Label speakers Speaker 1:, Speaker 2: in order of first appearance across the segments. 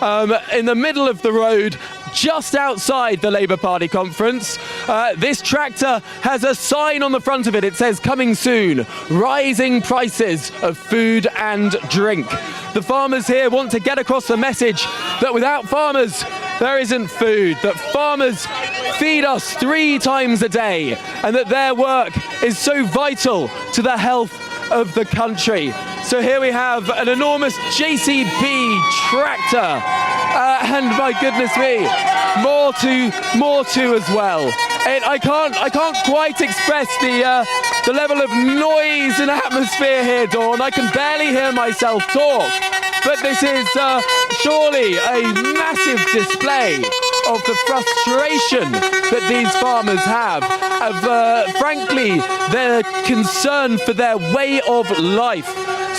Speaker 1: in the middle of the road, just outside the Labour Party conference. This tractor has a sign on the front of it. It says, "Coming soon, rising prices of food and drink." The farmers here want to get across the message that without farmers, there isn't food, that farmers feed us 3 times a day, and that their work is so vital to the health of the country. So here we have an enormous JCB tractor, and my goodness me, more to as well. I can't quite express the level of noise and atmosphere here, Dawn. I can barely hear myself talk, but this is surely a massive display of the frustration that these farmers have, of frankly their concern for their way of life.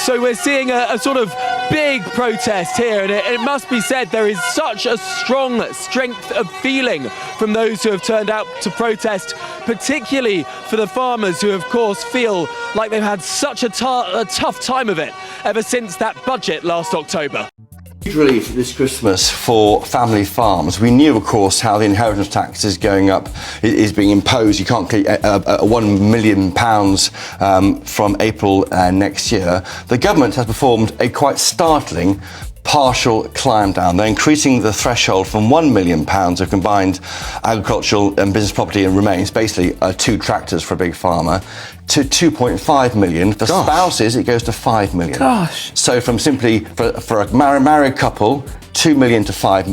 Speaker 1: So we're seeing a sort of big protest here, and it must be said there is such a strong strength of feeling from those who have turned out to protest, particularly for the farmers who of course feel like they've had such a tough time of it ever since that budget last October.
Speaker 2: Huge relief this Christmas for family farms. We knew, of course, how the inheritance tax is going up, is being imposed. You can't get £1 million from April next year. The government has performed a quite startling partial climb down. They're increasing the threshold from £1 million of combined agricultural and business property and remains, basically 2 tractors for a big farmer, to 2.5 million. For spouses, it goes to 5 million.
Speaker 1: Gosh.
Speaker 2: So from simply, for a married couple, 2 million to 5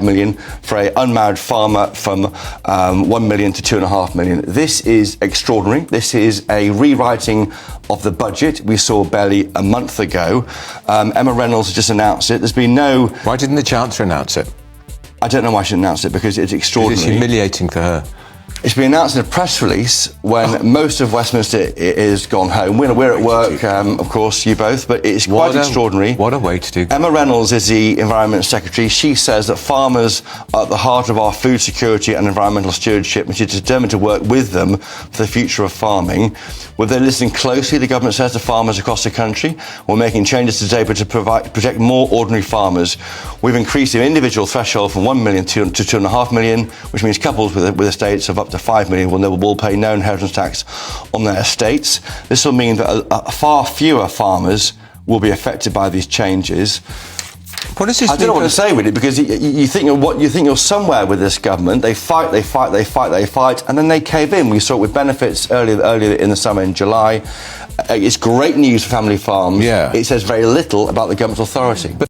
Speaker 2: million, for an unmarried farmer from 1 million to 2.5 million. This is extraordinary. This is a rewriting of the budget we saw barely a month ago. Emma Reynolds has just announced it. There's been no...
Speaker 3: Why didn't the Chancellor announce it?
Speaker 2: I don't know why she announced it, because it's extraordinary.
Speaker 3: It's humiliating for her.
Speaker 2: It's been announced in a press release when most of Westminster is gone home. We're at work, of course, you both, but it's quite extraordinary.
Speaker 3: What a way to do.
Speaker 2: Emma Reynolds is the Environment Secretary. She says that farmers are at the heart of our food security and environmental stewardship, and she's determined to work with them for the future of farming. Well, they're listening closely, the government says, to farmers across the country. We're making changes today to protect more ordinary farmers. We've increased the individual threshold from 1 million to 2.5 million, which means couples with estates of up to 5 million will pay no inheritance tax on their estates. This will mean that far fewer farmers will be affected by these changes.
Speaker 3: What does this
Speaker 2: I don't know what to say with it, because you think you're somewhere with this government. They fight, and then they cave in. We saw it with benefits earlier in the summer in July. It's great news for family farms.
Speaker 3: Yeah.
Speaker 2: It says very little about the government's authority.